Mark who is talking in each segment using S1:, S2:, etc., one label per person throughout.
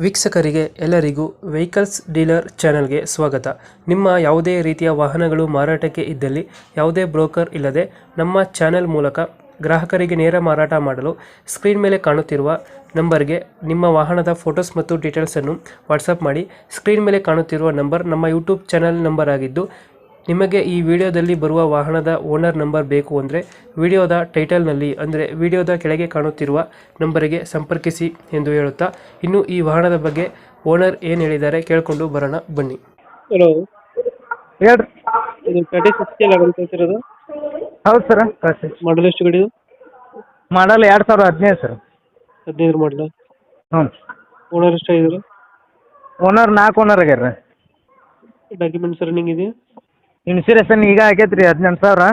S1: ವೀಕ್ಷಕರಿಗೆ ಎಲ್ಲರಿಗೂ vehicles dealer ಚಾನೆಲ್ಗೆ ಸ್ವಾಗತ. ನಿಮ್ಮ ಯಾವುದೇ ರೀತಿಯ ವಾಹನಗಳು ಮಾರಾಟಕ್ಕೆ ಇದ್ದಲ್ಲಿ ಯಾವುದೇ ಬ್ರೋಕರ್ ಇಲ್ಲದೆ ನಮ್ಮ ಚಾನೆಲ್ ಮೂಲಕ ಗ್ರಾಹಕರಿಗೆ ನೇರ ಮಾರಾಟ ಮಾಡಲು ಸ್ಕ್ರೀನ್ ಮೇಲೆ ಕಾಣುತ್ತಿರುವ ನಂಬರ್ಗೆ ನಿಮ್ಮ ವಾಹನದ ಫೋಟೋಸ್ ಮತ್ತು ಡೀಟೇಲ್ಸನ್ನು ವಾಟ್ಸಪ್ ಮಾಡಿ. ಸ್ಕ್ರೀನ್ ಮೇಲೆ ಕಾಣುತ್ತಿರುವ ನಂಬರ್ ನಮ್ಮ ಯೂಟ್ಯೂಬ್ ಚಾನೆಲ್ ನಂಬರ್ ಆಗಿದ್ದು, ನಿಮಗೆ ಈ ವಿಡಿಯೋದಲ್ಲಿ ಬರುವ ವಾಹನದ ಓನರ್ ನಂಬರ್ ಬೇಕು ಅಂದರೆ ವಿಡಿಯೋದ ಟೈಟಲ್ನಲ್ಲಿ ಅಂದರೆ ವಿಡಿಯೋದ ಕೆಳಗೆ ಕಾಣುತ್ತಿರುವ ನಂಬರಿಗೆ ಸಂಪರ್ಕಿಸಿ ಎಂದು ಹೇಳುತ್ತಾ, ಇನ್ನು ಈ ವಾಹನದ ಬಗ್ಗೆ ಓನರ್ ಏನು ಹೇಳಿದ್ದಾರೆ ಕೇಳಿಕೊಂಡು ಬರೋಣ ಬನ್ನಿ. ಹಲೋ,
S2: ಹೇಳ್ರಿ.
S1: ಇದು ಟಾಟಾ 60 ಅಲ್ಲ ಬಂತಿರೋದು?
S2: ಹೌದು ಸರ್.
S1: ಮಾಡಲ್ ಎಷ್ಟು ಗಾಡಿ?
S2: ಮಾಡಲ್ 2015 ಸರ್.
S1: 15 ಮಾಡಲ.
S2: ಹ್ಞೂ.
S1: ಓನರ್ ಎಷ್ಟಾಗಿದ್ದಾರೆ?
S2: ಓನರ್ 4 ಓನರ್ ಆಗ್ಯಾರ.
S1: ಡಾಕ್ಯುಮೆಂಟ್ಸ್ ರನ್ನಿಂಗ್ ಇದೆ?
S2: ಇನ್ಸೂರೆನ್ಸ್ ಈಗ ಆಗೈತೆ ರೀ 18,000.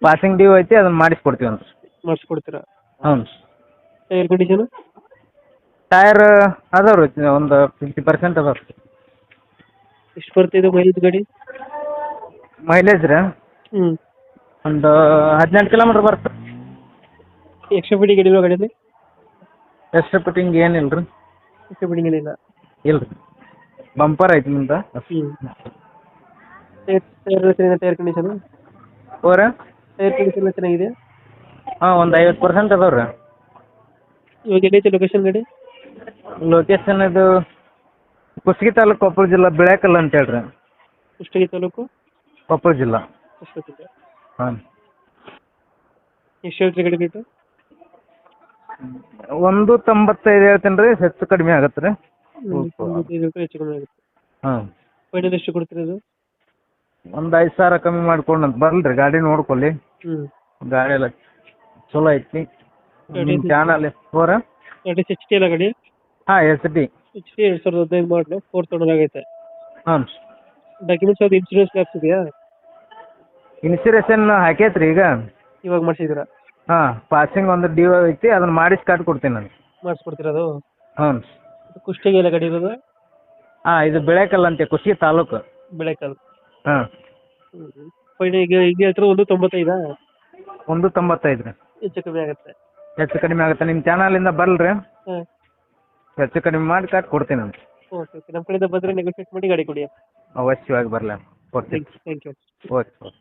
S2: ಪಾಸಿಂಗ್ ಡ್ಯೂ ಐತಿ, ಅದನ್ನ ಮಾಡಿಸ್ಕೊಡ್ತೀವಿ ಅಂತ.
S1: ಮಾಡಿಸ್ಕೊಡ್ತೀರಾ?
S2: ಹ್ಞೂ.
S1: Tyre condition?
S2: ಟೈರ್ ಅದಾವ ರೀ, ಒಂದು 50% ಅದಾವ.
S1: ಎಷ್ಟು ಬರ್ತಿದೆ ಮೈಲೇಜ್ ಗಾಡಿ?
S2: ಮೈಲೇಜ್ ರೀ ಒಂದು 18 ಕಿಲೋಮೀಟ್ರ್ ಬರುತ್ತೆ.
S1: ಎಕ್ಸ್ಟ್ರಾ ಫಿಟ್ಟಿಂಗ್ ಗಾಡಿ ಗಾಡಿಯಲ್ಲಿ?
S2: ಎಕ್ಸ್ಟ್ರಾ ಫಿಟ್ಟಿಂಗ್ ಏನಿಲ್ಲ ರೀ.
S1: ಎಕ್ಸ್ಟ್ರಾ ಫಿಟ್ಟಿಂಗ್ ಏನಿಲ್ಲ?
S2: ಇಲ್ಲ ರೀ, ಬಂಪರ್ ಐತಿ ಮುಂದೆ.
S1: Tyre condition?
S2: ಓರ
S1: ಟೈರ್ ಕಂಡೀಷನ್ ಚೆನ್ನಾಗಿದೆ?
S2: ಹಾಂ, ಒಂದು 50% ಅದಾವ ರೀ.
S1: ಇವಾಗ ಎಲ್ಲೈತೆ ಲೊಕೇಶನ್ ಗಾಡಿ?
S2: ಲೊಕೇಶನ್ ಇದು ಕುಷ್ಟಗಿ ತಾಲೂಕು, ಕೊಪ್ಪಳ ಜಿಲ್ಲಾ, ಬಿಳಕಲ್ ಅಂತ ಹೇಳ್ರಿ.
S1: ಕುಷ್ಟಗಿ ತಾಲೂಕು,
S2: ಕೊಪ್ಪಳ ಜಿಲ್ಲಾ. ಹಾಂ.
S1: ಎಷ್ಟು ಹೇಳ್ತೀರಿ ಗಾಡಿ ರೇಟು?
S2: 195 ಹೇಳ್ತೀನಿ ರೀ, ಹೆಚ್ಚು ಕಡಿಮೆ ಆಗತ್ತೆ ರೀ.
S1: ಹೆಚ್ಚು ಕಮ್ಮಿ ಆಗುತ್ತೆ.
S2: ಹಾಂ.
S1: ಫೈನಲ್ ಎಷ್ಟು ಕೊಡ್ತೀರಿ ಅದು?
S2: ಒಂದು 5,000 ಕಮ್ಮಿ ಮಾಡ್ಕೊಂಡಂತ ಬರ್ಲಿ ರೀ, ಗಾಡಿ ನೋಡ್ಕೊಳ್ಳಿ. ಗಾಡಿ ಎಲ್ಲ ಚಲೋ ಐತಿ. ನಿಮ್ಮ ಚಾನಲ್ ಫೋರ
S1: ಟಾಟಾ 60 ಅಲ್ಲ ಗಾಡಿ?
S2: ಹಾಂ, SD.
S1: 2015 ಮಾಡಲು, 4th ಓನರ್ ಆಗೈತೆ.
S2: ಹಾಂ.
S1: ಡಾಕ್ಯುಮೆಂಟ್ಸ್ ಅದು ಇನ್ಶೂರೆನ್ಸ್ ಲ್ಯಾಪ್ಸ್ ಇದೆಯಾ?
S2: ಇನ್ಸೂರೆನ್ಸ್ ಹಾಕೈತ್ರಿ ಈಗ.
S1: ಇವಾಗ ಮಾಡಿಸಿದ್ದೀರಾ?
S2: ಹಾಂ, ಪಾಸಿಂಗ್ ಒಂದು ಡ್ಯೂ ಐತಿ, ಅದನ್ನ ಮಾಡಿಸಿ ಕಾಟ್ ಕೊಡ್ತೀನಿ ನಾನು.
S1: ಮಾಡಿಸ್ಕೊಡ್ತೀರಾ ಅದು?
S2: ಹ್ಞೂ.
S1: ಕುಷ್ಟಗಿ ಎಲ್ಲ ಗಾಡಿ ಇರೋದು?
S2: ಹಾಂ, ಇದು ಬಿಳಕಲ್ ಅಂತೆ, ಕುಷ್ಟಗಿ ತಾಲೂಕು.
S1: ಬೆಳೆಕಲ್.
S2: ಹಾಂ.
S1: ಫೈನಲ್ ಈಗ ಹೇಳ್ತಾರೆ 195?
S2: 195 ರೀ.
S1: ಹೆಚ್ಚು ಕಮ್ಮಿ ಆಗುತ್ತೆ.
S2: ಹೆಚ್ಚು ಕಡಿಮೆ ಆಗುತ್ತೆ. ನಿಮ್ಮ ಚಾನಲಿಂದ ಬರ್ಲ್ರಿ,
S1: ಹಾಂ,
S2: ಹೆಚ್ಚು ಕಡಿಮೆ ಮಾಡಿ ಕಾಟ್ ಕೊಡ್ತೀನಿ ನಾನು.
S1: Okay okay. ನಮ್ಮ ಕಡೆಯಿಂದ ಬಂದರೆ ನೆಗೋಷಿಯೇಟ್ ಮಾಡಿ ಗಾಡಿ ಕೊಡಿ.
S2: ಅವಶ್ಯವಾಗಿ ಬರಲ್ಲ, ಕೊಡ್ತೀನಿ.
S1: Thank you.
S2: Okay okay.